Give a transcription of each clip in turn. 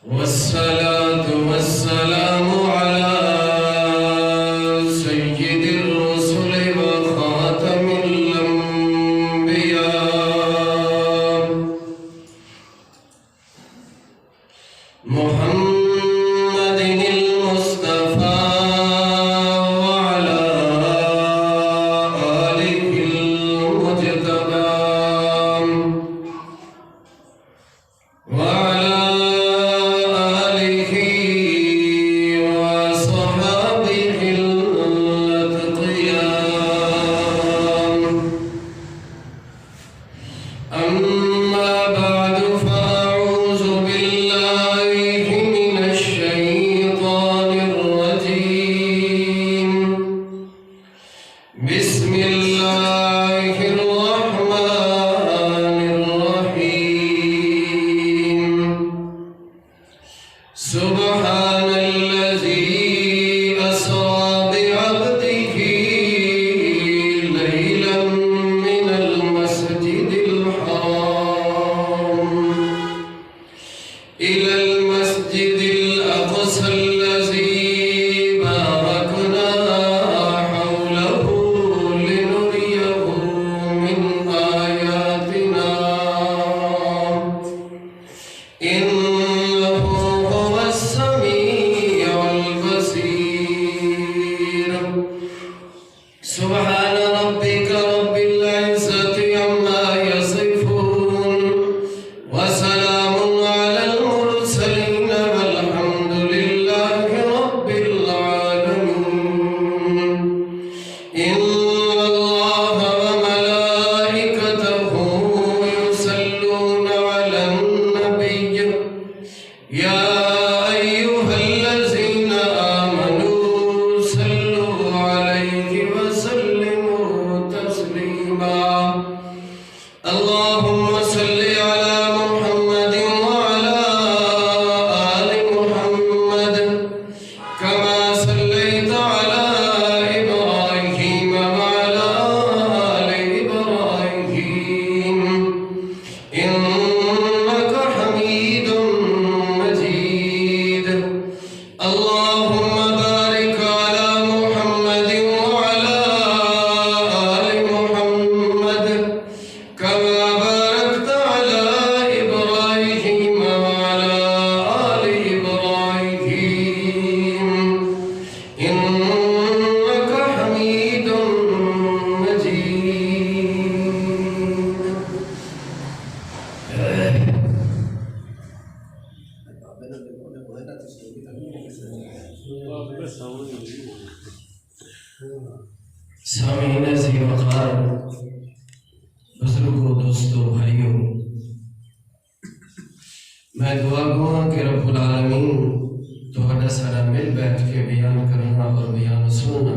والصلاة والسلام على سيد الرسل وخاتم الأنبياء محمد المصطفى وعلى آله المجتبى وعلى أما بعد فأعوذ بالله من الشيطان الرجيم بسم الله الرحمن الرحيم سبحان الذي أسرى بعبده ليلا من المسجد إلى المسجد الأقصى الذي باركنا حوله لنريه من آياتنا إنه هو السميع البصير سبحان ربك رب العزة عما يصفون وسلام على المرسلين والحمد لله رب العالمين إن الله وملائكته يصلون على النبي يا أيها الذين آمنوا صلوا عليه وسلموا تسليما اللهم صل على محمد وعلى آل محمد كما صليت على إبراهيم وعلى آل إبراهيم إنك حميد مجيد اللهم بارك على محمد وعلى آل محمد كما باركت على إبراهيم وعلى آل إبراهيم إنك حميد سامعین عزیز وقار بزرگوں دوستوں بھائیوں میں دعا گوا کہ رب العالمین تہاڈا سارا مل بیٹھ کے بیان کرنا اور بیان سننا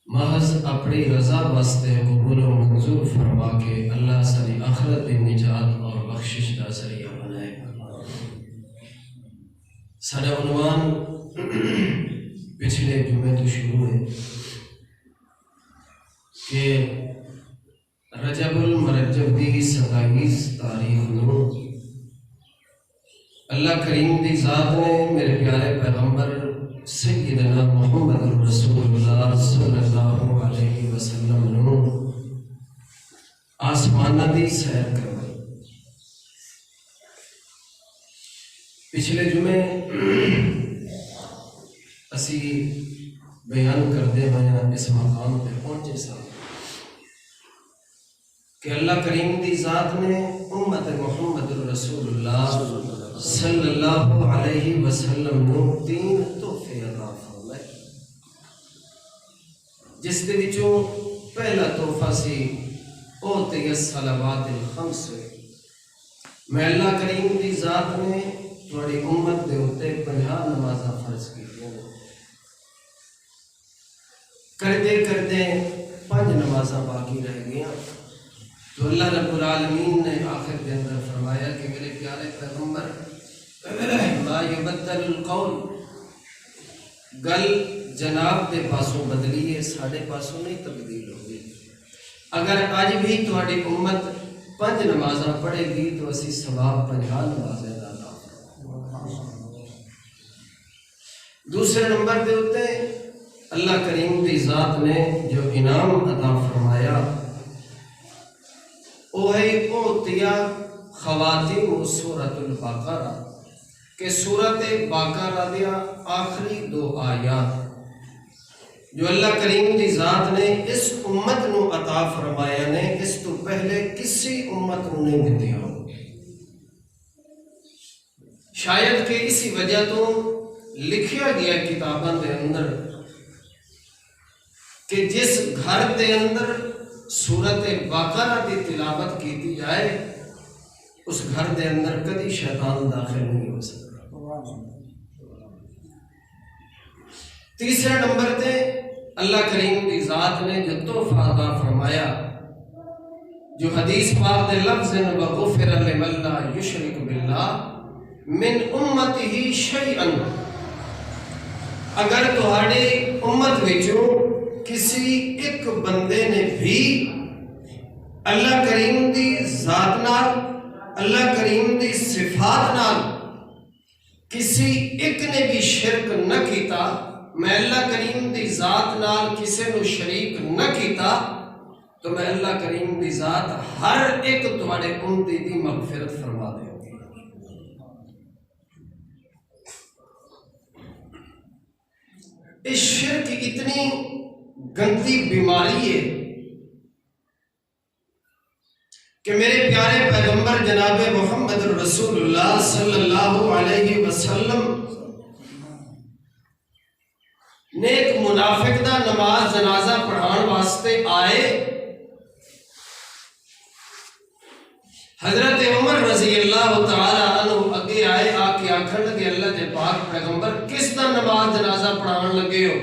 محض اپنی رضا واسطے قبول و منظور فرما کے اللہ ساری آخرت دی نجات اور بخشش دا ذریعہ بنائے سارا عنوان پچھلے جمعے تو شروع ہے کہ رجب المرجب دی 27 تاریخ نو اللہ کریم دی ذات نے میرے پیارے پیغمبر سیدنا محمد رسول اللہ صلی اللہ علیہ وسلم نو آسمانہ دی سیر کروائی پچھلے جمعے اسی بیان کردے ہوئے اس مقام پہ پہنچے سا کہ اللہ کریم دی ذات نے امت محمد رسول اللہ صلی اللہ علیہ وسلم نو 3 تحفے عطا فرمائے جس دے وچوں پہلا تحفہ سی اوتی الصلوات الخمس میں اللہ کریم دی ذات نے تھوڑی امت دے ہوتے 50 نمازاں فرض کی کردے کردے 5 5 نمازاں باقی رہ گیا، تو اللہ رب العالمین نے آخر کے اندر فرمایا کہ میرے پیارے پیغمبر ما یبدل القول، گل جناب دے پاسوں بدلی ہے، ساڑھے پاسوں نہیں تبدیل ہوگی۔ اگر آج بھی تہاڈی امت 5 نمازاں پڑھے گی تو اسی ثواب 50 نمازیں ادا فرمائیں۔ دوسرے نمبر دے ہوتے اللہ کریم دی ذات نے جو انعام عطا فرمایا وہ ہے اوتیا خواتیم سورۃ البقرہ، کہ سورۃ بقرہ دیا آخری 2 آیات جو اللہ کریم دی ذات نے اس امت نو عطا فرمایا نے اس تو پہلے کسی امت نو نہیں دتیا ہو۔ شاید کہ اسی وجہ تو لکھیا گیا کتاباں دے اندر کہ جس گھر دے اندر سورۃ بقرہ دی تلاوت کیتی جائے اس گھر دے اندر کدی شیطان داخل نہیں ہو سکتا۔ تیسرے نمبر تے اللہ کریم دی ذات نے جو تحفہ عطا فرمایا، جو حدیث پاک دے لفظ وغفر لمن لا یشرک باللہ من امتہ شیئا، اگر تہاڈی امت وچوں کسی ایک بندے نے بھی اللہ کریم دی ذات نال، اللہ کریم دی صفات نال کسی ایک نے بھی شرک نہ کیتا، میں اللہ کریم دی ذات نال کسی نو شریک نہ کیتا، تو میں اللہ کریم دی ذات ہر ایک تہاڈے امتی دی مغفرت فرما دے گی۔ اس شرک اتنی گندی بیماری ہے کہ میرے پیارے پیغمبر جناب محمد رسول اللہ صلی اللہ علیہ وسلم نے ایک منافق دا نماز جنازہ پڑھان واسطے آئے، حضرت عمر رضی اللہ تعالی عنہ اگے آئے، آ کے آکھن لگے اللہ دے پاک پیغمبر کس دا نماز جنازہ پڑھان لگے ہو؟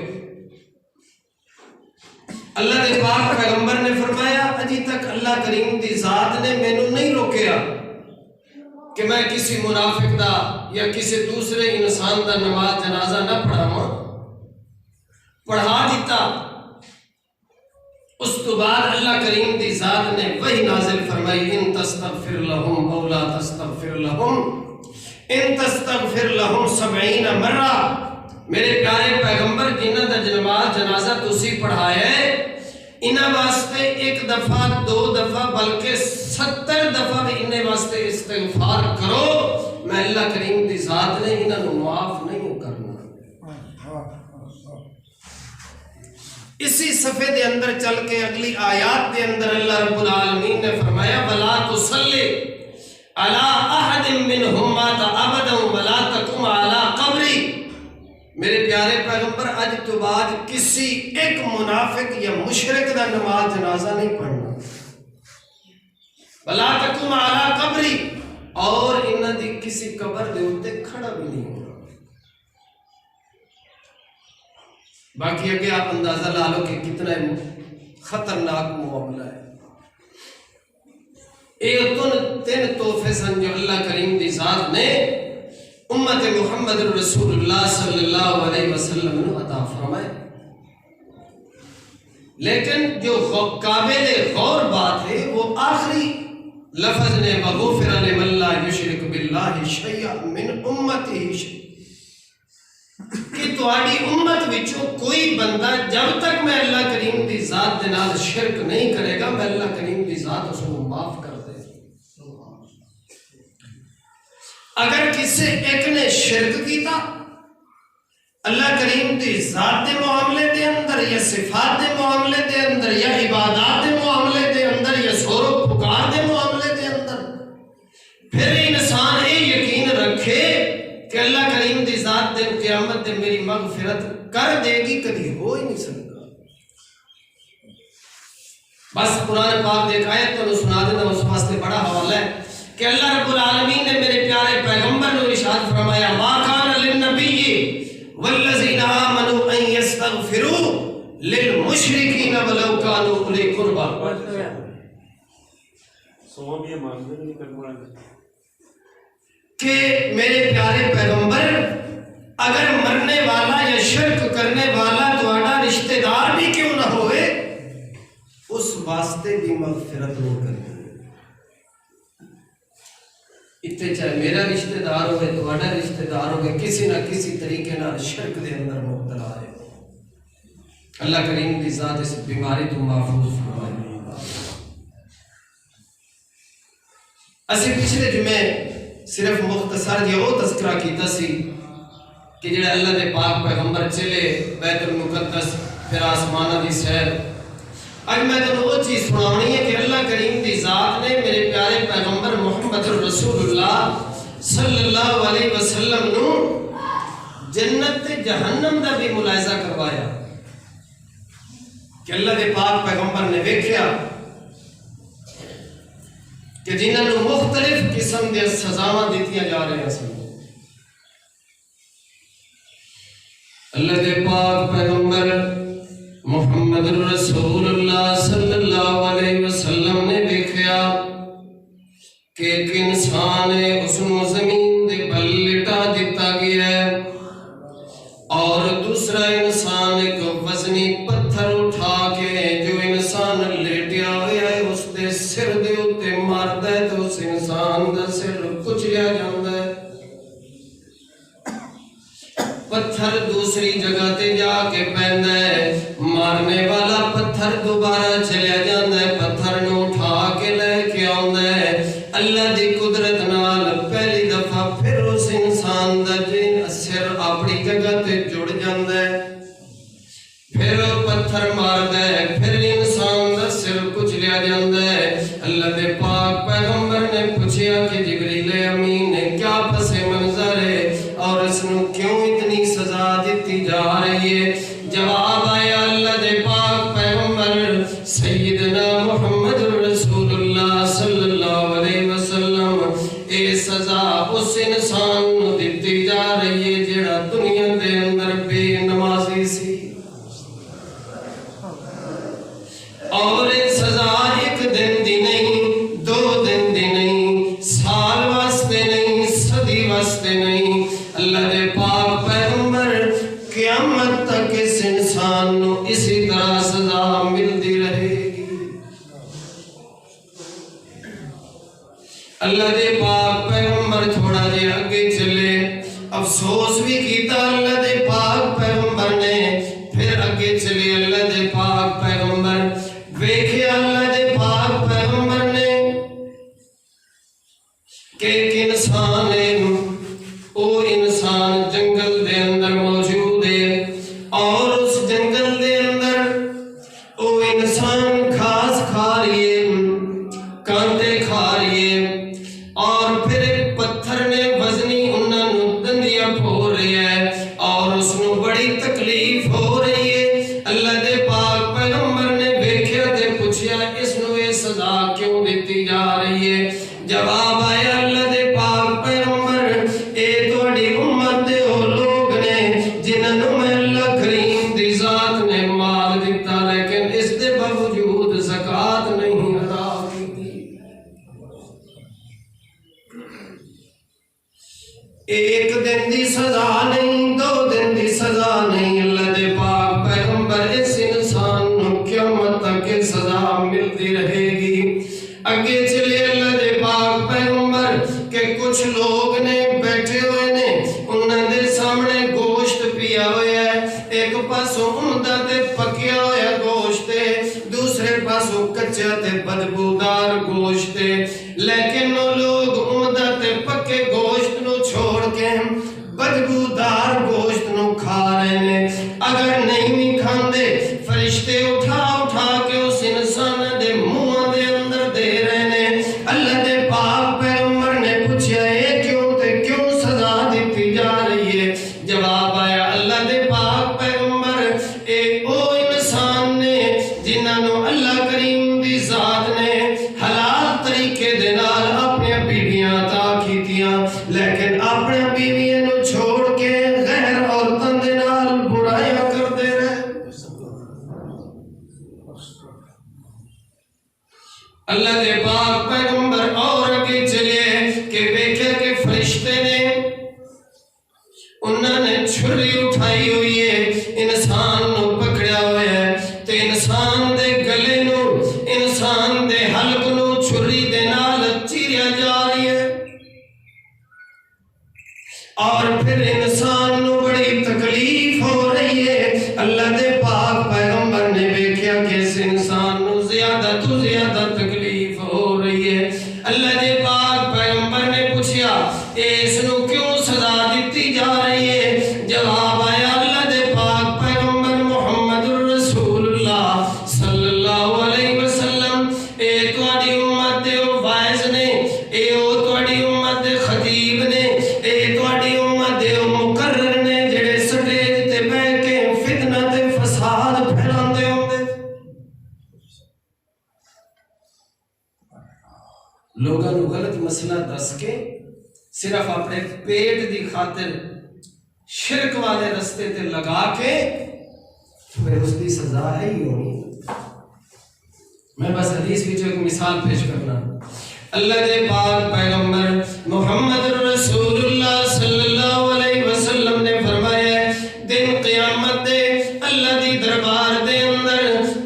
اللہ دے پاک پیغمبر نے فرمایا اجی تک اللہ کریم دی ذات نے مینوں نہیں روکیا کہ میں کسی منافق دا یا کسی دوسرے انسان دا نماز جنازہ نہ پڑھاواں، پڑھا دیتا۔ اس تو بعد اللہ کریم دی ذات نے وہی نازل فرمائی ان تستغفر لهم او لا تستغفر لهم ان تستغفر لهم 70 مرہ، میرے پیارے پیغمبر جنہاں دا نماز جنازہ تسی پڑھایا ہے انہاں واسطے 1 دفعہ 2 دفعہ بلکہ 70 دفعہ بھی انہیں واسطے استغفار کرو، میں اللہ کریم دی ذات نے انہاں نو معاف نہیں کرنا۔ اسی صفحے دے اندر چل کے اگلی آیات دے اندر اللہ رب العالمین نے فرمایا وَلَا تُصَلِّ عَلَىٰ أَحَدٍ مِّنْهُمْ مَاتَ أَبَدًا وَلَا تَقُمْ عَلَىٰ قَبْرِهِ، میرے پیارے پیغمبر آج تو بعد کسی ایک منافق یا مشرک دا نماز جنازہ نہیں پڑھنا، وَلَا تَقُمْ عَلَىٰ قَبْرِهِ، اور انہاں دی کسی قبر دے اوتے کھڑا بھی نہیں ہوگا۔ باقی اگے آپ اندازہ لا لو کہ کتنا خطرناک معاملہ ہے۔ یہ 3 تحفے سن جو اللہ کریم دی ذات نے امت محمد رسول اللہ صلی اللہ علیہ وسلم نے عطا فرمائے، لیکن جو قابل غور بات ہے وہ آخری لفظ نے وَغُفِرَ لِمَن لَا يُشْرِكُ بِاللَّهِ شَيْئًا مِّنْ أُمَّتِهِ، کہ تہاڈی امت وچوں کوئی بندہ جب تک میں اللہ کریم دی ذات دے نال شرک نہیں کرے گا میں اللہ کریم دی ذات اس کو معاف کر دے۔ اگر کسی ایک نے شرک کیتا اللہ کریم دی ذات دے معاملے دے اندر یا صفات دے معاملے دے اندر یا عبادات دے معاملے دے اندر یا سور و پکار دے معاملے دے اندر، پھر انسان یہ یقین رکھے کہ اللہ کریم دی ذات دن قیامت دن میری مغفرت کر دے گی، کبھی ہو ہی نہیں سکتا۔ بس قرآن پاک دیکھ آیت تو سنا دینا، اس واسطے بڑا حوالہ ہے کہ اللہ رب العالمین نے میرے پیارے پیغمبر نے ارشاد فرمایا ما کان للنبی والذین آمنوا ان یستغفروا للمشرکین ولو کانوا اولی قربا، کہ میرے پیارے پیغمبر اگر مرنے والا یا شرک کرنے والا تہاڈا رشتہ دار بھی کیوں نہ ہوئے اس واسطے بھی مغفرت ہو کرنی۔ اتنے چاہے میرا رشتہ دار ہوئے، تہاڈا رشتہ دار ہوئے، کسی نہ کسی طریقے نال شرک دے اندر مبتلا ہے، اللہ کریم کی ذات اس بیماری تو محفوظ فرمائے۔ اسی پچھلے جمعے صرف مختصر جہا وہ تذکرہ کیتا سی کہ جڑے اللہ دے پاک پیغمبر چلے بیت المقدس پھر آسمانہ دی سیر۔ اج میں تمہیں وہ چیز سناونی ہے کہ اللہ کریم دی ذات نے میرے پیارے پیغمبر محمد رسول اللہ صلی اللہ علیہ وسلم نو جنت تے جہنم دا بھی ملاحظہ کروایا کہ اللہ دے پاک پیغمبر نے دیکھیا کہ جنہاں نو مختلف قسم دے سزاواں دتیاں جا رہے ہیں۔ اللہ دے پاک پیغمبر محمد رسول اللہ صلی اللہ علیہ وسلم نے دیکھیا کہ ایک انسان ہے، اس نو زمین دے بل لٹا دیتا گیا ہے، اور دوسرا انسان ایک وزنی پتھر اٹھا کے جو انسان لیٹیا ہوا ہے اس دے سر دے اتے ماردا ہے تو اس انسان دا سر کچلیا جاندا ہے۔ پتھر دوسری جگہ تے جا کے پیندا ہے، مارنے والا پتھر دوبارہ چلیا جاندا ہے، پتھر نو اٹھا کے لے کے آندا ہے۔ اللہ دی قدرت نال پہلی دفعہ پھر اس انسان دا سر اپنی جگہ تے جڑ جاندا ہے، پھر پتھر ماردا ہے، پھر انسان دا سر کچلیا جاندا ہے۔ اللہ دے پاک پیغمبر نے پوچھیا کہ جبریل امین نے کیا پس منظر ہے اور اس نو کیوں اتنی سزا دیتی جا رہی ہے؟ جواب آیا اللہ دے پاک پیغمبر سیدنا محمد رسول اللہ صلی اللہ علیہ وسلم اے سزا اس انسان نو دیتی جا رہی ہے جڑا دنیا دے اندر بے نمازی سی، اور یہ سزا ایک دن دی نہیں، دو دن دی نہیں، سال واسطے نہیں، صدی واسطے نہیں۔ اللہ دے پاک پیغمبر قیامت تک اس انسان نو اسی طرح سزا ملتی رہے گی۔ اللہ دے پاک پیغمبر تھوڑا جے آگے چلے، افسوس بھی کیتا اللہ دے پاک پیغمبر نے، پھر آگے چلے اللہ دے پاک پیغمبر ویکھیا اللہ دے پاک پیغمبر نے کہ ایک انسان ہے، وہ انسان جنگل دے اندر موجود ہے، اور اس جنگل دے اندر وہ انسان گھاس کھا رہی ہے، کانٹے کھا رہی ہے، اور پھر ایک پتھر نے وزنی انہاں نو دندیاں پھوڑ رہی ہے اور اس نو بڑی تکلیف ہو رہی ہے۔ اللہ دے پاک پیغمبر نے دیکھیا تے پوچھیا اس نو یہ سزا کیوں دیتی جا رہی ہے؟ جواب آیا اللہ دے پاک پیغمبر اے تہاڈی امت دے او لوگ نے جنہاں نو میں اللہ کریم دی ذات نے مال دیتا لیکن اس دے باوجود زکات نہیں ادا کی۔ ایک دن دی سزا نہیں، دو دن دی سزا نہیں، اللہ دے پاک پیغمبر اس انسان نو قیامت تک سزا ملتی رہے گی۔ اگے چلے اللہ دے پاک پیغمبر کہ کچھ لوگ نے بیٹھے ہوئے نے، انہاں دے سامنے گوشت پیا ہوا ہے، ایک پاسوں عمدہ تے پکیا ہوا گوشت ہے، دوسرے پاسوں کچا تے بدبودار گوشت ہے، لیکن وہ لوگ عمدہ تے پکے گوشت نو چھوڑ کے بدبودار گوشت نو کھا رہے ہیں۔ اگر نہیں بھی کھاندے فرشتے اٹھا اٹھا کے اس انسان دے منہ دے اندر دے رہے ہیں۔ اللہ دے پاک پیغمبر نے پوچھا ہے کیوں تے کیوں سزا دیتی جا رہی ہے؟ جواب آیا اللہ دے پاک پیغمبر اے او انسان نے جنہاں نو اللہ کریم دی ذات نے حلال طریقے دے نال اپنے اللہ دے پاک پیغمبر اور اگے چلے کہ ویکھیا کہ فرشتے نے انہاں نے چھری اٹھائی ہوئی ہے، انسان نو پکڑیا ہوا ہے تے انسان دے گلے نو، انسان دے حلق نو چھری دے نال چیریا جا رہی ہے، اور پھر انسان نو بڑی تکلیف ہو رہی ہے۔ اللہ دے پاک پیغمبر نے ویکھیا کہ اس انسان نو زیادہ تو زیادہ تکلیف ہو رہی ہے۔ اللہ دے پاک پیغمبر نے پوچھیا اس نو کیوں سزا دیتی جا رہی ہے؟ جواب آیا اللہ دے پاک پیغمبر محمد رسول اللہ صلی اللہ علیہ وسلم، اے تواڈی امت دے وائز نے، اے تواڈی امت دے خطیب نے، اے تواڈی امت دے مقرر نے، جڑے سٹیج تے بیٹھ کے فتنہ تے فساد پھیلاندے ہوندے، لوگاں نو غلط مسئلہ دس کے صرف اپنے پیٹ دی خاطر شرک والے رستے تے لگا کے پھر اس کی سزا ہے ہی ہونی۔ میں بس حدیث وچ ایک مثال پیش کرنا، اللہ دے پاک پیغمبر محمد رسول اللہ صلی اللہ علیہ وسلم نے فرمایا ہے دن قیامت دے اللہ دی دربار دے اندر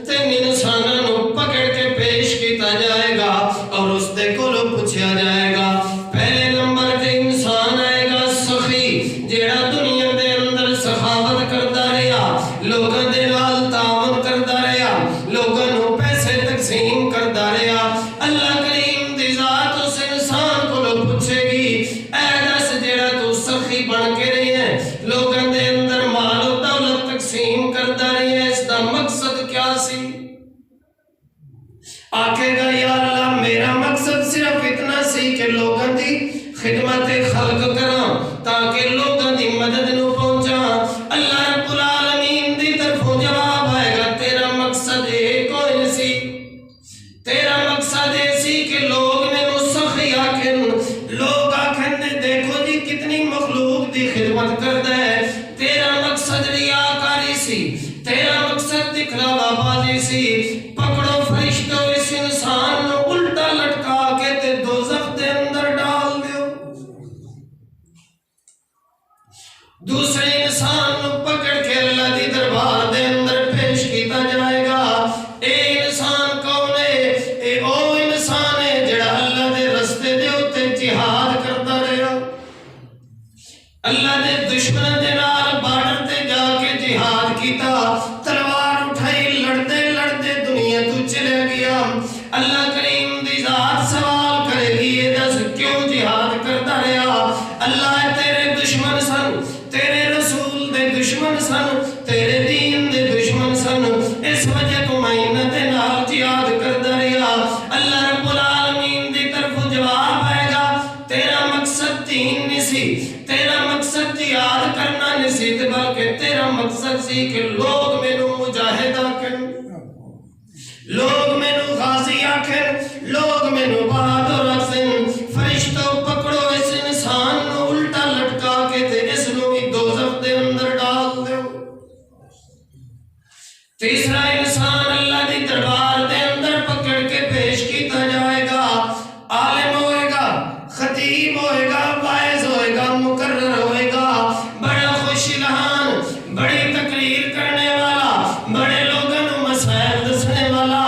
تین انساناں نو پکڑ کے پیش کیتا جائے گا اور اس دے کولوں پوچھیا جائے گا۔ پہلے نمبر تے انسان آئے گا سخی، جیڑا دنیا دے اندر سخاوت کردا رہیا، لوگاں دے نال تعاون کردا رہیا، لوگاں نو پیسے تقسیم کردا رہیا۔ اللہ کریم دی ذات اس انسان کولوں پوچھے گی اے دس جیڑا تو سخی بن کے رہی ہے، لوگاں دے اندر مال و دولت تقسیم کردا رہی ہے، اس دا مقصد کیا سی؟ آکھے گا یا اللہ میرا مقصد صرف اتنا سی کہ لوگاں دی خدمت خلق کراں تاکہ لوگاں دی مدد نو پہنچاں۔ اللہ رب العالمین دی طرفوں جواب آئے گا تیرا مقصد ایک کوئی سی، تیرا مقصد یہ سی کہ لوگ مینوں سخی آکھن، لوگ آکھن دیکھو جی کتنی مخلوق دی خدمت کردا ہے، تیرا مقصد ریاکاری سی، تیرا مقصد دکھلاوا بازی سی۔ پکڑو فرشتو اس انسان نو الٹا لٹکا کے تے دوزخ دے اندر ڈال دیو۔ دوسرے انسان نو پکڑ کے اللہ دی دربار دے اندر پیش کیتا جائے گا۔ اے انسان کون ہے؟ اے او انسان ہے جڑا اللہ دے رستے دے اوتے جہاد کرتا رہا، اللہ دے دشمن دے نال بارڈر تے جا کے جہاد کیتا، تلوار اٹھائی، لڑتے لڑتے دنیا تو چلے گیا۔ اللہ کریم دی ذات سوال کرے گی یہ دس کیوں جہاد کرتا رہا؟ اللہ تیرے دشمن سن، تیرے رسول دے دشمن سن، تیرے دین دے دشمن سن، اس وجہ تو میں انہاں دے نال جہاد کرتا رہا۔ اللہ رب العالمین دی طرف جواب آئے گا تیرا مقصد دین نہیں سی، تیرا مقصد جہاد کرنا نہیں سی، بلکہ تیرا مقصد سی کہ لوگ مینوں مجاہد آکھن، لوگ مینوں غازی آکھن، لوگ مینوں بہادر آکھن۔ فرشتو پکڑو اس انسان نو الٹا لٹکا کے تے اس نو بھی دوزخ دے اندر ڈال دیو۔ تیسرا انسان اللہ دی دربار دے اندر پکڑ کے پیش کیتا جائے گا، عالم ہوئے گا، خطیب ہوئے گا، واعظ ہوئے گا، مقرر ہوئے گا، بڑا خوشی لہان، بڑی تقریر کرنے والا، بڑے لوگوں نو مسائل دسنے والا۔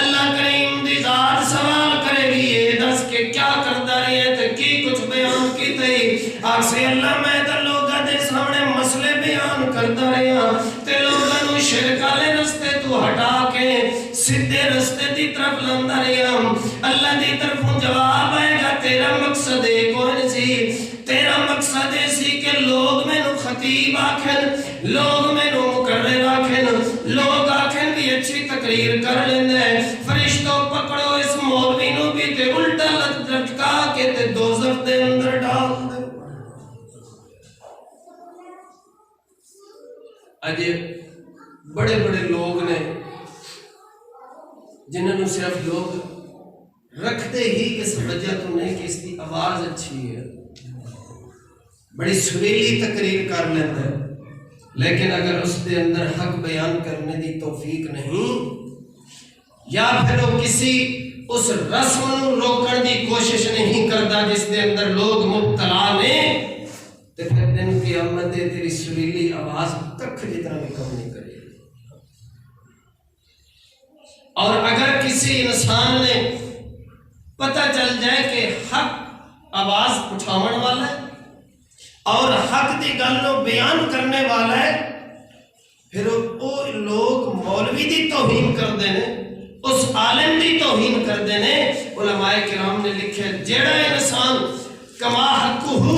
اللہ کریم دی ذات سوال کرے گی یہ دس کے کیا کرتا رہی ہے تے کی کچھ بیان کیتے ہی؟ آکھے اللہ میں تے لوگاں دے سامنے مسئلے بیان کرتا رہا تے لوگاں نو شرک والے رستے تو ہٹا کے سیدھے رستے دی طرف لاندا رہا۔ اللہ دی طرفوں جواب آئے گا تیرا مقصد کون سی؟ تیرا مقصد سی کہ لوگ مینوں خطیب آکھن، لوگ مینوں مقرر آکھن، لوگ آکھن بھی اچھی تقریر کر لیندے۔ فرشتوں پکڑو اس مولوی نو بھی تے الٹا لٹکا کے تے دوزخ دے اندر ڈال دے۔ اجے بڑے بڑے لوگ نے جنہوں نے صرف لوگ رکھتے ہی اس وجہ تو نہیں کہ اس کی آواز اچھی ہے، بڑی سریلی تقریر کر لیتا ہے، لیکن اگر اس دے اندر حق بیان کرنے دی توفیق نہیں، یا پھر وہ کسی اس رسم نو روکن دی کوشش نہیں کرتا جس دے اندر لوگ مبتلا نے، تو پھر دن قیامت دے تیری سریلی آواز تک جتنا بھی کم نہیں کرے۔ اور اگر کسی انسان نے پتہ چل جائے کہ حق آواز اٹھاون والا ہے اور حق دی گل نو بیان کرنے والا ہے، پھر وہ لوگ مولوی دی توہین کرتے ہیں، اس عالم دی توہین کرتے ہیں۔ علماء کرام نے لکھا جیڑا انسان کما حقہ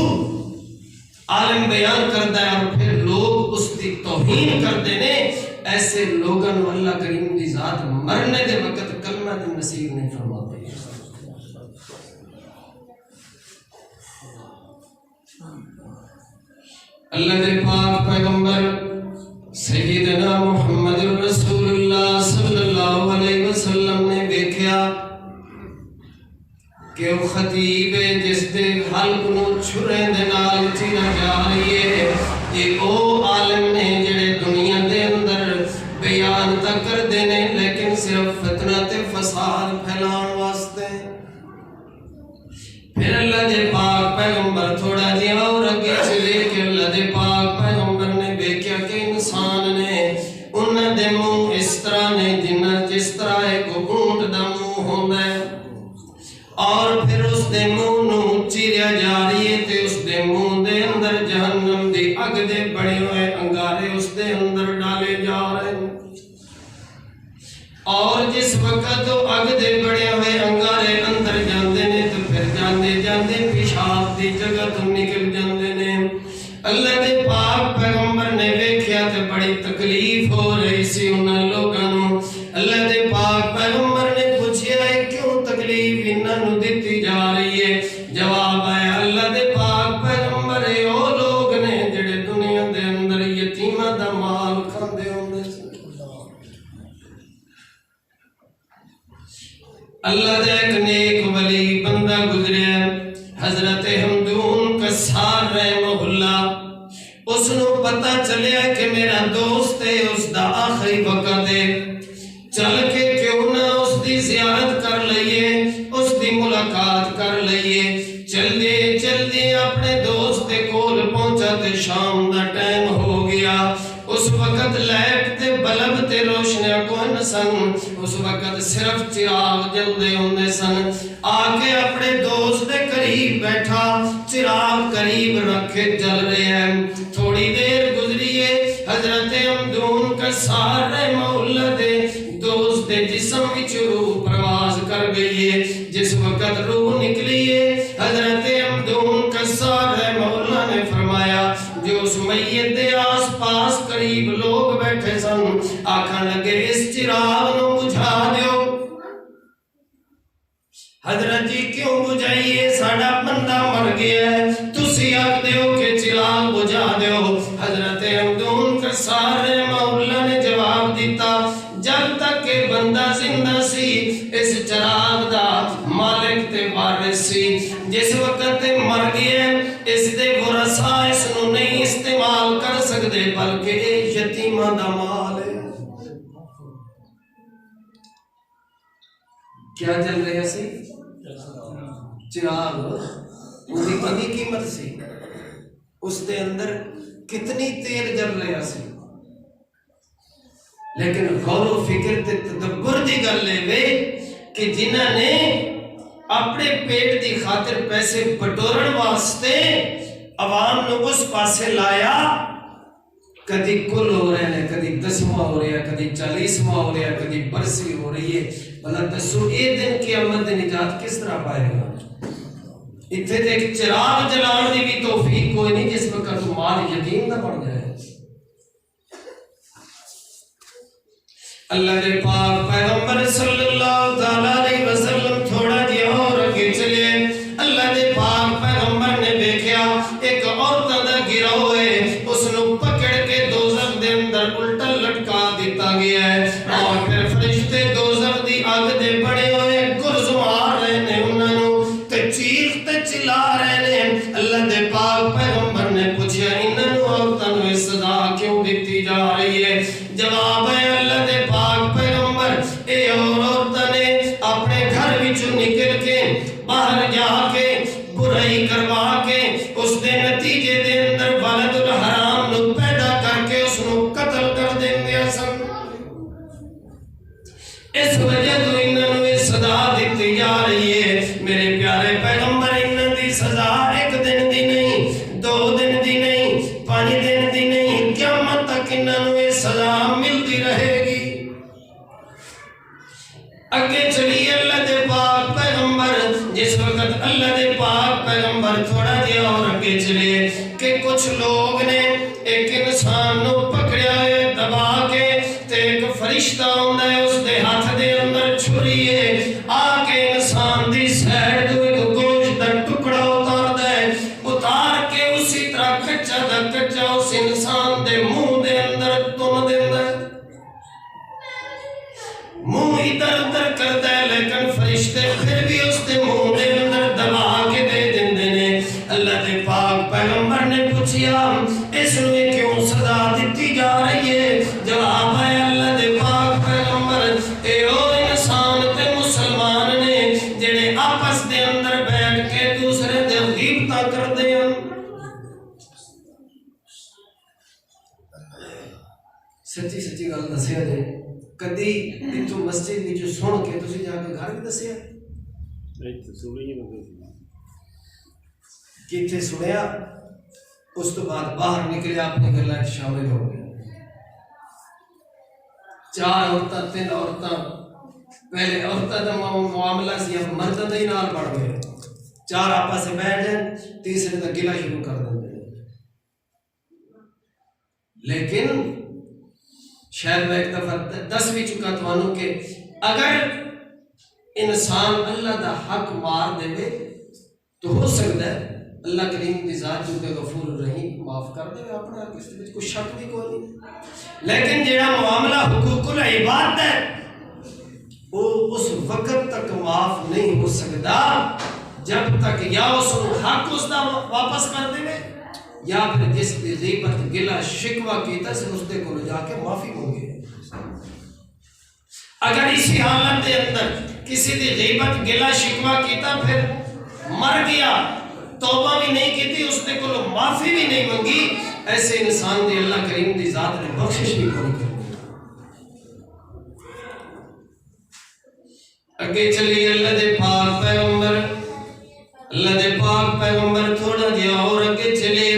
عالم بیان کرتا ہے اور پھر لوگ اس دی توہین کرتے ہیں، ایسے لوگوں اللہ کریم دی ذات مرنے دے وقت کلمہ دی نصیب نہیں فرماتے۔ اللہ دے پاک پیغمبر سیدنا محمد رسول اللہ صلی اللہ علیہ وسلم نے دیکھا کہ وہ خطیب جس دے حلق نو چھرے دے نال چینا جا رہی ہے، یہ او عالم نے جڑے دنیا دے اندر بیان تک کر دینے لیکن صرف فتنہ تے فساد پھیلان واسطے۔ پھر اللہ دے پاک پیغمبر تھوڑا جی اور اگے چلے کہ اللہ دے پاک پیغمبر نے دیکھا کہ انسان نے انہاں دے منہ اس طرح نے جس طرح ایک اونٹ دا منہ ہوندا ہے، اور پھر اس دے منہ نو چیریا جا رہی ہے تے اس دے منہ دے اندر جہنم دی اگ دے بڑے ہوئے انگارے اس دے اندر ڈالے جا رہے ہیں، اور جس وقت وہ اگ دے بڑے ہوئے انگارے اندر جاندے نے تو پھر جاندے جاندے پیشاب دی جگہ تو نکل جاندے نے۔ اللہ دے پاک پیغمبر نے ویکھیا تے بڑی تکلیف ہو رہی سی انہاں لوگاں نوں۔ اللہ دے پاک پیغمبر نے پوچھیا ہے کیوں تکلیف انہاں نوں دتی جا رہی ہے؟ جواب آیا اللہ دے پاک پیغمبر او لوگ نے جڑے دنیا دے اندر یتیماں دا مال کھاندے ہوندے سی۔ اللہ دے ایک نیک ولی بندہ گزریا حضرت حمدون کسار رحمہ اللہ، اس نو پتہ چلیا کہ میرا دوست ہے، اس دا آخری وقت ہے، چل کے کیوں نہ اس دی زیارت کر لئیے، اس دی ملاقات کر لئیے۔ چلدے چلدے اپنے دوست دے کول پہنچا تے شام دا ٹائم ہو گیا۔ اس وقت لائٹ تے بلب تے روشنیاں کوئی نہ سن، اس وقت صرف چراغ جلدے ہوندے سن۔ آ کے اپنے دوست دے قریب بیٹھا، چراغ قریب رکھے جل رہے ہیں۔ تھوڑی دیر گزری ہے، حضرت حمدون کسار رحمہ اللہ دے دوست دے جسم وچ روح پرواز کر گئی ہے۔ جس وقت روح نکلی ہے، حضرت حمدون کسار رحمہ اللہ نے فرمایا جو اس میت دے آس پاس قریب لوگ بیٹھے سن، آکھن لگے اس چراغ نو بجھا دیو۔ حضرت جی کیوں بجھائیے؟ ساڈا بندہ مر گیا ہے، تسی آکھ دیو کہ چراغ بجھا دیو۔ حضرت حمدون کسار رحمہ اللہ نے جواب دیتا جب تک کہ بندہ زندہ سی اس چراغ دا مالک تے وارث سی، جس وقت مر گیا اس دے ورثاء اس نو نہیں استعمال کر سکتے بلکہ یتیماں دا مال ہے۔ کیا جل رہا سی؟ چراغ، اس کی کتنی قیمت سی، اس دے اندر کتنی تیل جل رہا سی، لیکن غور و فکر تے تدبر دی گل ہے کہ جنہاں نے اپنے پیٹ دی خاطر پیسے بٹورن واسطے عوام نو اس پاسے لایا، کدی کل ہو رہے ہیں، کدی 10واں ہو رہا ہے، کدی 40واں ہو رہا ہے، کدی برسی ہو رہی ہے۔ بھلا دسو یہ دن قیامت دی نجات کس طرح پائے گا؟ اتنے تے ایک چراغ جلان دی بھی توفیق کوئی نہیں جس وقت مال یتیم نہ بن جائے۔ اللہ دے پاک پیغمبر صلی اللہ تعالی علیہ وسلم تھوڑا جی اور اگے چلے۔ اللہ دے پاک پیغمبر نے دیکھا ایک عورتاں دا گروہ ہے، اس نو پکڑ کے دوزخ دے اندر الٹا لٹکا دیتا گیا ہے، اور پھر فرشتے دوزخ دی آگ دے بڑے ہوئے گرز مار رہے نے انہاں نو تے چیخ تے چلا رہے نے۔ اللہ دے پاک پیغمبر نے پوچھا انہاں نو عورتاں نو سزا کیوں دتی جا رہی ہے؟ جواب ہے اللہ دے پاک پیغمبر اے عورت وچوں نکل کے باہر جا کے برائی کروا کے اس دے نتیجے دے اندر ولد الحرام نو پیدا کر کے اس نو قتل کر دیندے سن۔ اس وجہ تو انہاں نو سزا دتی جا رہی ہے۔ میرے پیارے پیغمبر انہاں دی سزا ایک دن دی نہیں، 2 دن دی نہیں، 5 دن دی نہیں، قیامت تک انہاں نو سزا ملتی رہے گی۔ اگے چلیے اللہ دے پاک پیغمبر، جس وقت اللہ دے پاک پیغمبر تھوڑا جہا اور اگے چلے کہ کچھ لوگ نے ایک انسان نو پکڑیا ہے دبا کے، تے ایک فرشتہ ہوندا ہے اس دے ہاتھ دے اندر چھری ہے، آ کے انسان دی سیڈ تو ایک گوشت دا ٹکڑا اتاردا ہے، اتار کے اسی طرح کچا دا کچا اس انسان دے منہ دے اندر تن دیندا ہے۔ منہ ادھر ادھر کرتا ہے لیکن فرشتے پھر بھی اس دے منہ دے اندر دبا کے دے دیندے نے۔ اللہ دے پاک پیغمبر نے پوچھیا اس نو کیوں سزا دتی جا رہی ہے؟ جواب ہے اللہ دے پاک پیغمبر، اے او انسان تے مسلمان نے جڑے آپس دے اندر بیٹھ کے دوسرے دے غیبتاں کردے ہیں۔ سچی سچی گل دسیا جے، کدی اتوں مسجد وچ سن کے تسی جا کے گھر بھی دسیا؟ کتنے سنیا، اس تو بعد باہر نکلے اپنی گلاں شامل ہو گئے۔ 4 عورتاں 3 عورتاں، پہلے عورتاں کا معاملہ سی، اب مردوں کا ہی نال بڑھ گئے۔ 4 آپس سے بیٹھ جائیں، تیسرے کا گلا شروع کر دیں۔ لیکن شاید میں ایک دفعہ دس بھی چکا تو کہ اگر انسان اللہ دا حق مار دے تو ہو سکتا ہے اللہ کریم دی ذات جو کہ غفور الرحیم معاف کر دے اپنا، کسی وچ کوئی شک بھی کوئی نہیں۔ لیکن جڑا معاملہ حقوق العباد ہے وہ اس وقت تک معاف نہیں ہو سکتا جب تک یا اس حق اس دا واپس کر دے یا پھر جس دی غیبت گلا شکوہ کیتا سے اس دے کو جا کے معافی مانگے۔ اگر اسی حالت دے اندر کسی دی غیبت گلا شکوہ کیتا پھر مر گیا، توبہ بھی نہیں کیتی، اس دے کو معافی بھی نہیں مانگی، ایسے انسان دی اللہ کریم دی ذات نے بخشش بھی نہیں کرنی۔ اگے چلیے اللہ دے پاک پیغمبر، اللہ دے پاک پیغمبر تھوڑا جہا اور اگے چلے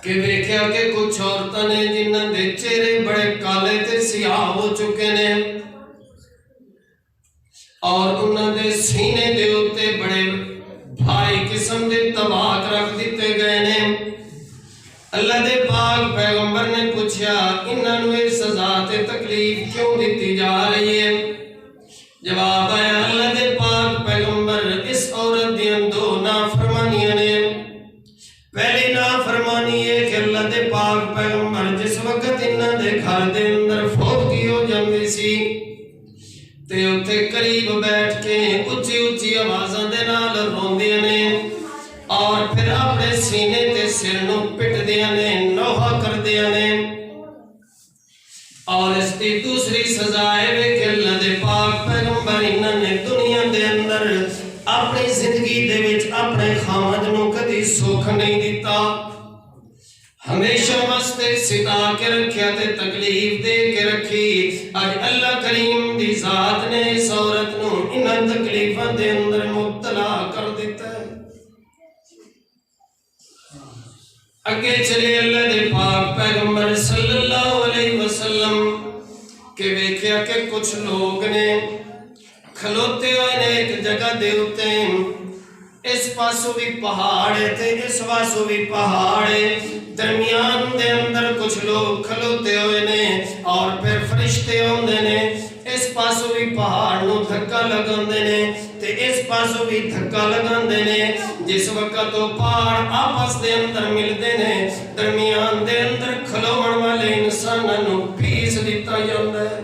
کہ دیکھا کہ کچھ عورتیں نے جنہاں دے چہرے بڑے کالے تے سیاہ ہو چکے نے اور انہاں دے سینے دے اوتے بڑے بھاری قسم دے طباق رکھ دیتے گئے نے۔ اللہ دے پاک پیغمبر نے پوچھا انہاں نو یہ سزا تے تکلیف کیوں دیتی جا رہی ہے؟ جواب ہے اللہ دے پاک پیغمبر، اس عورت دیاں 2 نافرمانیاں نے۔ پہلی نافرمانی ہے کہ اللہ دے پاک پیغمبر جس وقت انہاں دے گھر دے اندر فوتگی ہو جاندی سی تے اوتھے قریب بیٹھ کے اچھی اچھی آوازاں دے نال روندیاں نے اور پھر اپنے سینے تے سر نو پٹدیاں نے، نوحہ کردیاں نے۔ اور اس کی دوسری سزا ہے کہ اللہ دے پاک پیغمبر انہاں نے دنیا دے اندر اپنی زندگی دے وچ اپنے خامد نو کدی سکھ نہیں دیتا، ہمیشہ واسطے ستا کے رکھیا تے تکلیف دے کے رکھی۔ آج اللہ کریم دی ذات نے اس عورت نو انہاں تکلیفاں دے اندر مبتلا کر دیتا ہے۔ اگے چلے اللہ دے پاک پیغمبر صلی اللہ علیہ وسلم کہ دیکھیا کہ کچھ لوگ نے کھلوتے ہوئے نے ایک جگہ دے ہوتے ہیں، اس پاسو بھی پہاڑ ہے اس پاسو بھی پہاڑ ہے، درمیان دے اندر کچھ لوگ کھلوتے ہوئے نے اور پھر فرشتے ہوندے نے، اس پاسو بھی پہاڑ نو دھکا لگاندے نے تے اس پاسو بھی دھکا لگاندے نے۔ جس وقت وہ پہاڑ آپس دے اندر ملدے نے درمیان دے اندر کھلوڑ والے انساناں نو پیس دیتا جاندا ہے۔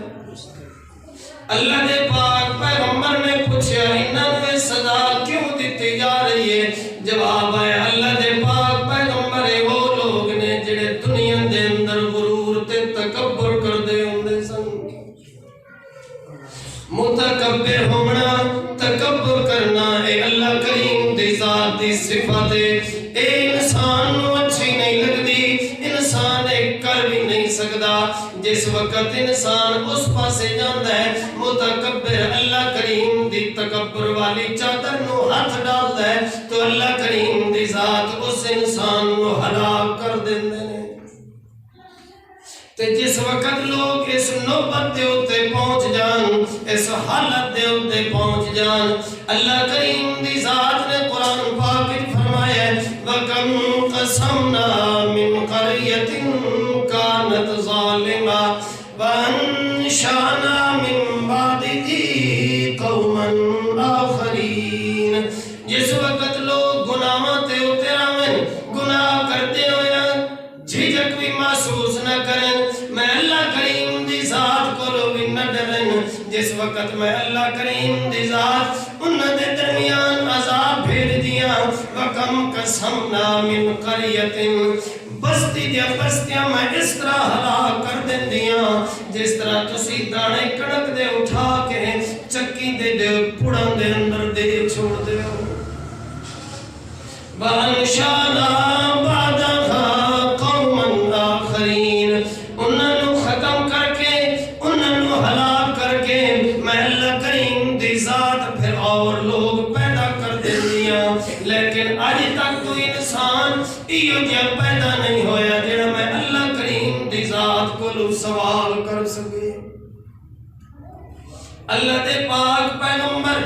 اللہ دے پاک پیغمبر نے پوچھا انہاں نو سزا کیوں دیتی جا رہی ہے؟ جواب ہے اللہ دے پاک پیغمبر وہ لوگ نے جڑے دنیا دے اندر غرور تے تکبر کردے ہوندے سن، متکبر ہونا، تکبر کرنا، اے اللہ کریم دی ذات دی صفات ہے، اے انسان نو اچھی نہیں لگدی، انسان ایک کر بھی نہیں سکدا۔ جس وقت انسان اس پاسے جاندا ہے متکبر اللہ کریم دی تکبر والی چادر نو ہاتھ ڈالدا ہے تو اللہ کریم دی ذات اس انسان نو ہلاک کر دیندے نے۔ تے جس وقت لوگ اس نوبت دے اتے پہنچ جان، اس حالت دے اتے پہنچ جان، اللہ کریم دی ذات نے قرآن پاک میں فرمایا ہے وَكَمْ قَسَمْنَا مِنْ قَرْيَةٍ كَانَتْ ظَالِمَةً وَأَنشَأْنَا مِنْ بَعْدِهِ قَوْمًا آخَرِينَ۔ جس وقت لوگ گناہاں تے اتے رہن، گناہ کرتے ہوئے جھجک بھی محسوس نہ کریں، میں اللہ کریم دی ذات کو بھی نہ ڈرن، جس وقت میں اللہ کریم دی ذات انہاں دے درمیان عذاب بھیج دیا۔ وَكَمْ قَسَمْنَا مِنْ قَرْيَةٍ، بستی دیا بستیاں میں اس طرح ہلاک کر دیں دیا جس طرح تسی دانے کڑک دے اٹھا کے چکی دے پڑان دے اندر دے چھوڑ دے ہو۔ وَأَنشَأْنَا بَعْدَهَا قَوْمًا آخَرِينَ، انہاں نو ختم کر کے، انہاں نو ہلاک کر کے میں اللہ کریم دی ذات پھر اور لوگ پیدا کر دے دیا۔ لیکن آج تک کوئی انسان ایو جا پیدا نہیں ہویا جڑا میں اللہ کریم دی ذات کو سوال کر سکے۔ اللہ دے پاک پیغمبر،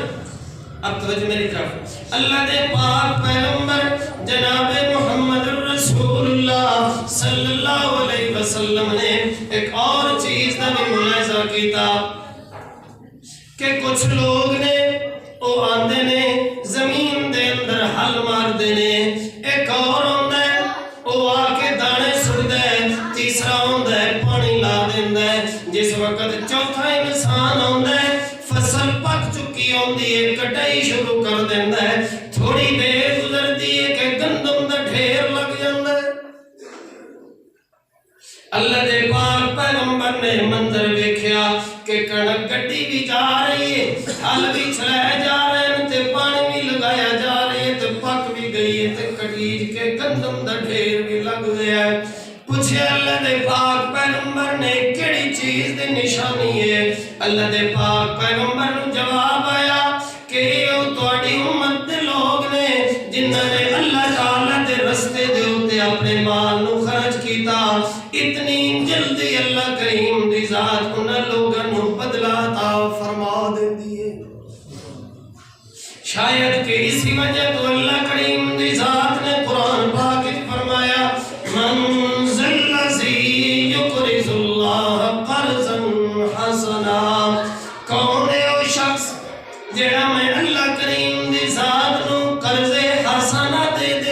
اب توجہ میری طرف، اللہ دے پاک پیغمبر جناب محمد رسول اللہ صلی اللہ علیہ وسلم نے ایک اور چیز دا بھی ملاحظہ کیتا کہ کچھ لوگ نے او آندے نے زمین دے اندر حل مار دے نے، ایک اور ہوندہ ہے او آ کے دانے سڑ دے، تیسرا ہوندہ ہے پانی لا دیندہ ہے، جس وقت چوتھا انسان ہوندہ ہے فصل پک چکی ہوندی ہے کٹائی شروع کر دیندہ ہے، تھوڑی دیر گزر دی ہے کہ گندم دا ڈھیر لگ جاندہ ہے۔ اللہ دے پاک پیغمبر نے منظر دیکھیا کہ کنک گڈی بھی جا رہی ہے، حل بھی چلائے جا رہے ہیں تے پانی بھی لگایا جا رہی ہے تے پک بھی گئی ہے تے کٹیج کے گندم دا ڈھیر بھی لگ گیا ہے۔ پوچھے اللہ دے پاک پیغمبر نے کیڑی چیز دے نشانی ہے؟ اللہ دے پاک پیغمبر نے جواب آیا کہ یہ تواڈی امت دے لوگ نے جنہاں نے اللہ تعالی دے رستے دے اوتے اپنے مال نو خرچ کیتا، اتنی جلدی اللہ کریم دی ذات انہاں لوگاں نو بدلہ عطا فرما دیندی ہے۔ شاید کہ اسی وجہ تو اللہ کریم دی ذات نے قرآن پاک وچ فرمایا من ذا الذی یقرض اللہ قرضا حسنا، کون ہے وہ شخص جڑا میں اللہ کریم دی ذات نو قرض حسنا دے دے۔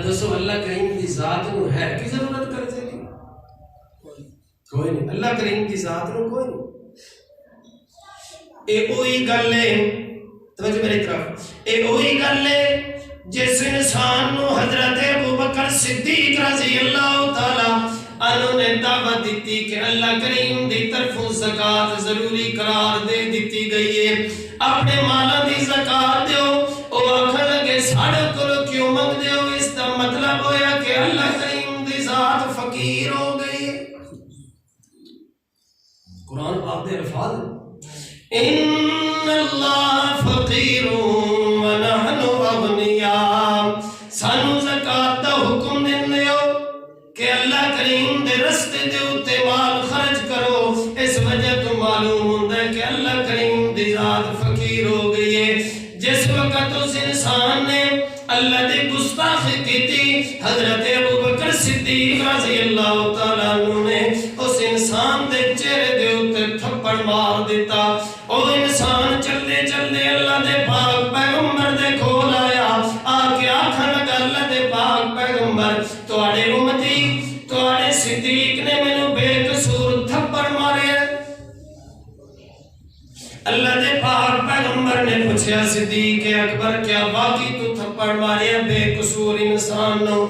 دوستو اللہ کریم دی ذات نو ہے کی ضرورت قرضے دی؟ کوئی نہیں، اللہ کریم دی ذات نو کوئی نہیں۔ اے اوہی گل ہے، توجہ میری طرف، اے اوہی گل ہے جس انسان نو حضرت ابوبکر صدیق رضی اللہ تعالی عنہ نے دعوت دیتی کہ اللہ کریم دی طرفوں زکاة ضروری قرار دے دیتی گئی ہے، اپنے مالا دی زکاة دیو۔ او آکھن لگے ساڑھے کلو کیوں منگ دیو؟ اس دا مطلب ہویا کہ اللہ کریم دی ذات فقیر ہو گئی ہے۔ قرآن پاک دے الفاظ ان اللہ فقیر ونحن اغنیاء، سانو زکاة دا حکم دیندے ہو کہ اللہ کریم دے رستے دے اتے مال خرچ کرو، اس وجہ تو معلوم ہوندہ ہے کہ اللہ کریم دی ذات فقیر ہو گئی ہے۔ جس وقت اس انسان نے اللہ دے گستاخی کی تھی، حضرت ابوبکر صدیق رضی اللہ تعالیٰ عنہ نے اس انسان دے چہرے دے اتے تھپڑ مار دیتا۔ او انسان چلے چلے اللہ دے پاک پیغمبر دے کھول آیا، آکے آکھن لگا اللہ دے پاک پیغمبر تواڈے امتی تواڈے صدیق نے مینوں بے قصور تھپڑ مارے۔ اللہ دے پاک پیغمبر نے پوچھا صدیق اکبر کیا واقعی تو تھپڑ مارے بے قصور انسان نو؟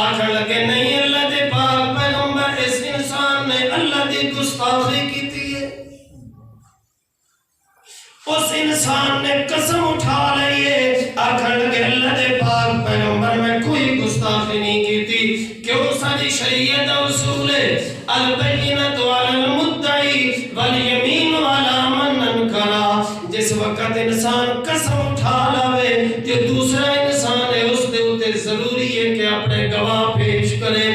آکھن لگے نہیں اللہ دے پاک پیغمبر اس انسان نے اللہ دی گستاخی کی تھی۔ اس انسان نے قسم اٹھا لئیے آکھن لگے اللہ دے پاک پیغمبر میں کوئی گستاخی نہیں کی تھی، کیوں ساری شریعت اصول البینۃ علی المدعی والیمین علی من انکرا۔ جس وقت انسان قسم اٹھا لاوے کہ دوسرا انسان ہے اس دے اوتے ضروری ہے کہ اپنے گواہ پیش کرے۔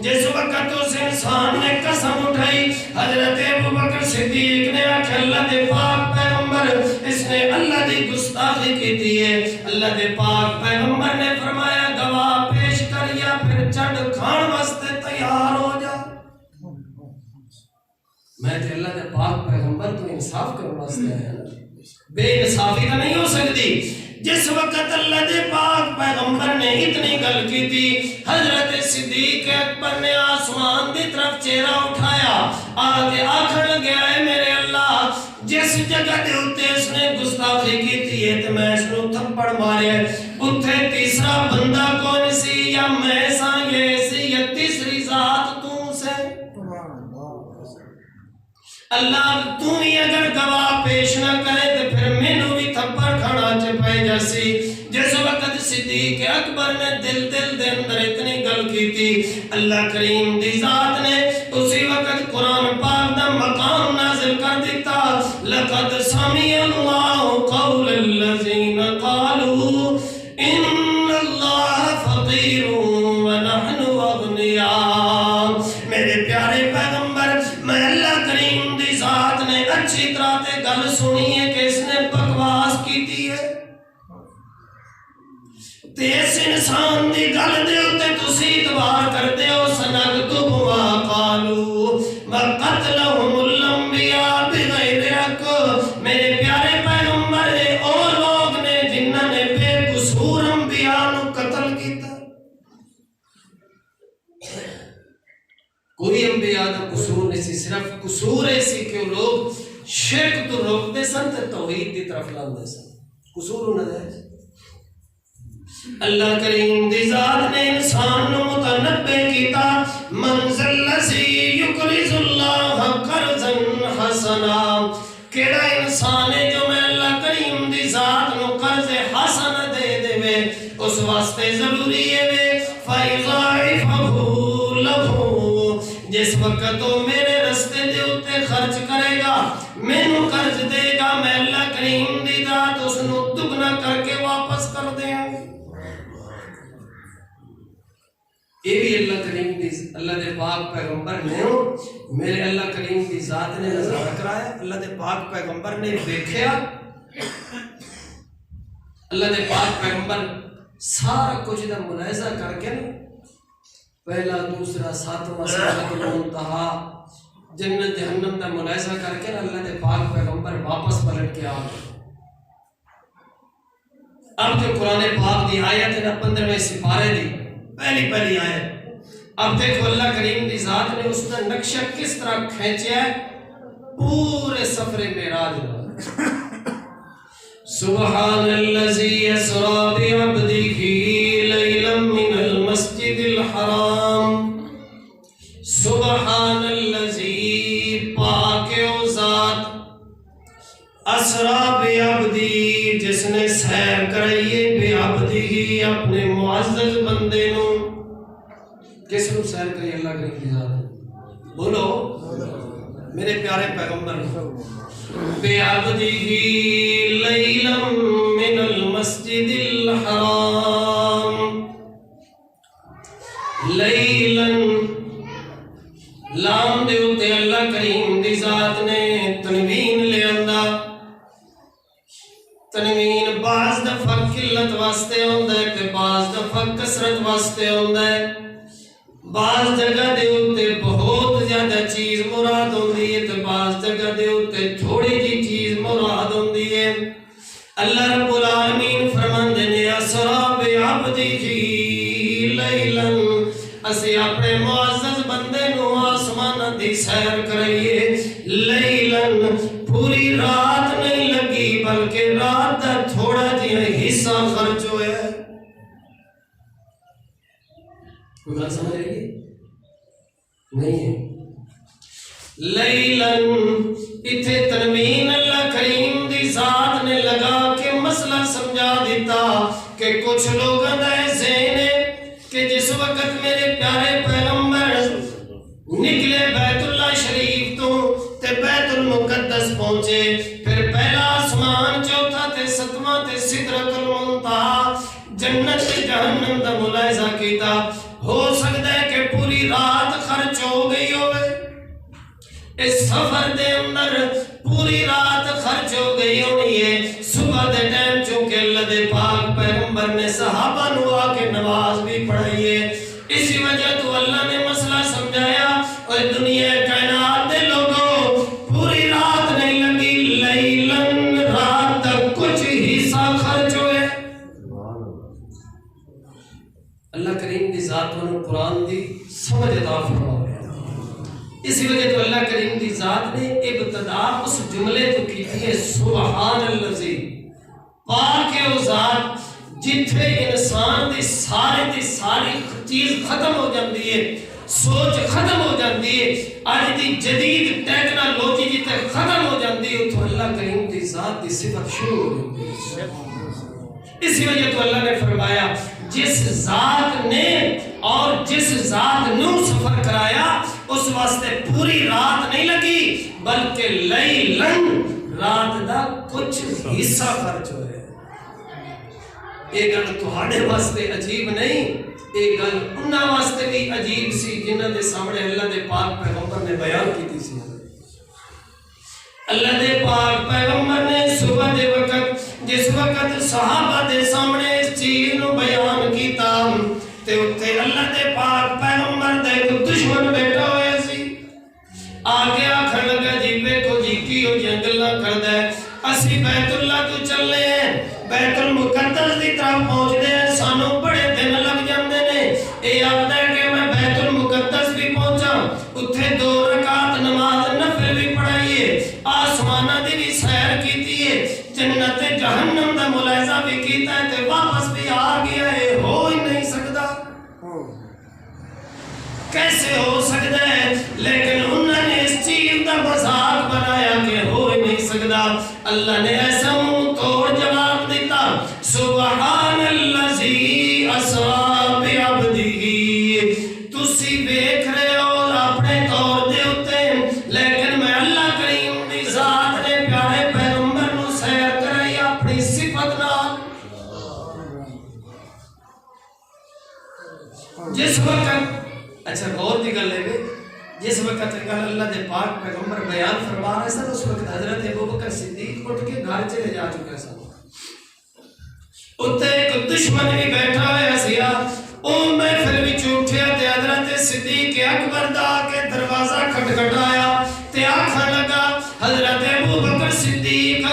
جس وقت اس انسان نے قسم اٹھائی، حضرت ابوبکر صدیق نے آکھا اللہ دے پاک پیغمبر اس نے اللہ دی گستاخی کی دی ہے۔ اللہ دے پاک پیغمبر نے فرمایا گواہ پیش کر یا پھر چڑھ کھان واسطے تیار ہو جا۔ میں تے اللہ دے پاک پیغمبر تو انصاف کرنے واسطے ہے، بے انصافی کا نہیں ہو سکتی۔ جس وقت اللہ دے پاک پیغمبر نے اتنی گل کی تھی، حضرت صدیق اکبر نے آسمان دی طرف چہرہ اٹھایا، آگے آکھن لگیا ہے میرے اللہ جس جگہ دے ہوتے اس نے گستاخی کی تھی ہے تو میں اس نے تھپڑ مارے، اتھے تیسرا بندہ کون سی، یا میں سا یہ سی، یا تیسری ذات تو سے۔ اللہ تو ہی اگر گواہ پیش نہ کرے تو پھر مینوں بھی تھپڑ کھانا چپائے جاسی۔ جس وقت صدیق اکبر نے دل دے اندر اتنی گل کی تھی، اللہ کریم دی ذات نے اسی وقت قرآن پاک دا مقام نازل کر دیتا، لقد سمع اللہ قول الذین قالوا ان اللہ فقیر ونحن اغنیاء۔ میرے پیارے پیغمبر میں اللہ کریم دی ذات نے اچھی طرح تے گل سنی ہے کہ اس نے بکواس کی دی ہے، تے اس انسان دی گل دے ہوتے تسی اعتبار کرتے ہو، سنکتب ما قالوا وقتلہم الانبیاء بغیر حق۔ میرے پیارے پیغمبر نے اور لوگ نے جنہاں نے بے قصور انبیاء نو قتل کیتا، کوئی انبیاء دا قصور نہیں سی، صرف قصور ایسی کہ وہ لوگ شرک تو روکتے سن تے توحید دی طرف لاندے سن، قصور انہاں دا ہے۔ اللہ کریم دی ذات نے انسان نو متنبع کیتا، منزل الذی یقرض اللہ قرضا حسنا۔ کیڑا انسان ہے جو میں اللہ کریم دی ذات نو قرض حسن دے دے، اس واسطے ضروری ہے فیضاعفہ لہ، جس وقت وہ میرے رستے دے اوتے خرچ کرے گا، مینوں قرض دے گا، میں اللہ کریم دی ذات اس نو دگنا کر کے واپس کر دیں گے۔ یہ بھی اللہ کریم دی اللہ دے پاک پیغمبر نے میرے اللہ کریم دی ذات نے نظارہ کرایا، اللہ دے پاک پیغمبر نے دیکھیا، اللہ دے پاک پیغمبر سارا کچھ دا ملاحظہ کر کے پہلا دوسرا ساتواں ساتھ منتہا جنت جہنم دا ملاحظہ کر کے اللہ دے پاک پیغمبر واپس پلٹ کے آ گئے۔ اب جو قرآن پاک دی آیت ہے نا 15ویں سپارے دی پہلی آیت، اب دیکھو اللہ کریم دی ذات نے اس کا نقشہ کس طرح کھینچیا ہے پورے سفر معراج میں۔ سبحان الذی اسری بعبدہ لیلا من المسجد الحرام، سبحان الذی پاک و ذات، اسری بعبدہ جس نے سیر کرائیے بعبدہ اپنے معزز بندے نو، کس نو سیر کریے اللہ کریم دی ذات، بولو میرے پیارے پیغمبر، بعبدہ لیلا من المسجد الحرام، لیلا لام دے اتے اللہ کریم دی ذات نے تنوین لے آندا، تنوین بعض دفعہ قلت واسطے ہوندا ہے تے بعض دفعہ کثرت واسطے ہوندا ہے، بعض جگہ دے اوتے بہت زیادہ چیز مراد ہوندی ہے تے بعض جگہ دے اوتے تھوڑی جی چیز مراد ہوندی ہے۔ اللہ رب العالمین فرماندے نے اسری بعبدہ لیلا، اسی اپنے معزز بندے نو آسمان دی سیر کرائیے، لیلا پوری رات نہیں لگی بلکہ رات دا تھوڑا جہا حصہ خرچ ہوئے۔ کوئی بات سمجھ رہی ہے؟ نہیں ہے۔ لیلا اتھے تنوین اللہ کریم دی ذات کچھ لوگوں کا ذہن ہے کہ جس وقت میرے پیارے پیغمبر نکلے بیت اللہ شریف تو تے بیت المقدس پہنچے، پھر پہلا آسمان، چوتھا تے ستواں تے سدرۃ المنتہا، جنت تے جہنم دا ملاحظہ کیتا، ہو سکتا ہے کہ پوری رات خرچ ہو گئی ہوئے، اس سفر دے اندر پوری رات خرچ ہو گئی ہونی ہے۔ صبح دے ٹائم چونکہ اللہ دے پاک پیغمبر نے صحابہ نو آ کے نماز بھی پڑھائی ہے، اسی وجہ تو اللہ نے مسئلہ سمجھایا، اور دنیا کائنات دے لوگوں پوری رات نہیں لگی، لیلن رات تک کچھ حصہ خرچ ہوئے۔ اللہ کریم دی ذات انہوں قرآن دی سمجھ عطا فرما، اسی وجہ تو اللہ کریم دی ذات نے ابتدا اس جملے تو کی ہے سبحان اللذی، پاک ہے وہ ذات جتھے انسان دی ساری چیز ختم ہو جاندی ہے، سوچ ختم ہو جاندی ہے، آج دی جدید ٹیکنالوجی جتھے ختم ہو جاندی ہے تو اللہ کریم دی ذات دی صفت شروع ہو جاندی ہے۔ اسی وجہ تو اللہ نے فرمایا جس ذات نے اور جس ذات نو سفر کرایا اس واسطے پوری رات نہیں لگی، بلکہ لیلن رات دا کچھ حصہ خرچ ہوئے۔ یہ گل تہاڈے واسطے عجیب نہیں، یہ گل انہاں واسطے بھی عجیب سی جنہاں دے سامنے اللہ دے پاک پیغمبر نے بیان کی سی۔ اللہ دے پاک پیغمبر نے صبح دے وقت جس وقت صحابہ دے سامنے اس چیز نو بیان کیتا تے اتنے اللہ دے پاک پیغمبر دے ایک دشمن بیٹھا ہوئے سی، آگے آکھن لگا جی بیٹھو جی کیوں جنگل نہ کر دے، اسی بیت اللہ تو چلے ہیں، بیت المقدس دی طرف پہنچ دے، سانوں بڑے دن لگ جاندے نے، اے آبدہ ہے کہ میں بیت المقدس بھی پہنچا، اتھے 2 رکعت نماز نفل بھی پڑھائیے، آسمانہ دی بھی سیر کیتی ہے، جنت جہنم دا ملاحظہ بھی کیتا ہے، تے واپس بھی آ گیا ہے، ہو ہی نہیں سکتا، کیسے ہو سکتا ہے؟ لیکن انہوں نے اس چیز دا مذاق بنایا کہ ہو ہی نہیں سکتا۔ اللہ نے ایسا منہ توڑ جواب دیتا، سبحان اللذی اسرا بعبدہ، تسی دیکھ رہے ہو اپنے طور دے ہوتے، لیکن میں اللہ کریم دی ذات نے پیارے پیغمبر نو سیر کرائی اپنی صفت نال۔ جس وقت اچھا غور دی گل ہے، جس وقت اللہ دے پاک پیغمبر بیان فرما رہے سن اس وقت حضرت ابوبکر صدیق اٹھ کے گھر چلے جا چکے سن، اتنے ایک دشمن بھی بیٹھا ہوا سیا، او محفل وچ اٹھیا تے حضرت صدیق اکبر دا کے دروازہ کھٹکھٹایا تے آکھن لگا حضرت ابوبکر صدیق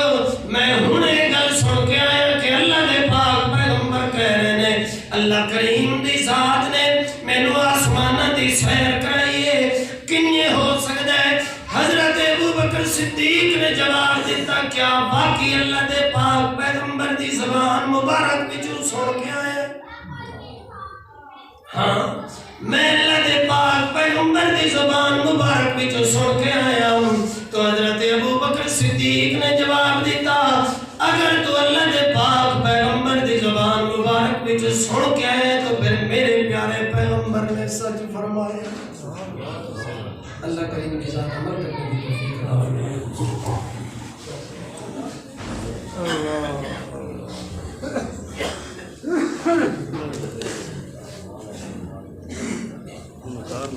میں ہنے گل سن کے آیا کہ اللہ دے پاک پیغمبر کہہ رہے نے اللہ کریم دی ذات نے مینوں آسماناں دی سیر کرائی ہے، کننے ہو سکتا ہے؟ حضرت ابوبکر صدیق نے جواب دیتا کیا واقعی اللہ دے پاک پیغمبر دی زبان مبارک وچوں سن کے آیا؟ ہاں میں اللہ دے پاک پیغمبر دی زبان مبارک وچوں سن کے آیا ہوں۔ تو حضرت ابوبکر صدیق نے جواب دیتا اگر تو اللہ دے پاک پیغمبر دی زبان مبارک وچوں سن کے آیا تو پھر میرے پیارے پیغمبر نے سچ فرمایا۔ اللہ کریم کی ذات عمل کرنے کی توفیق عطا فرمائے۔ اللہ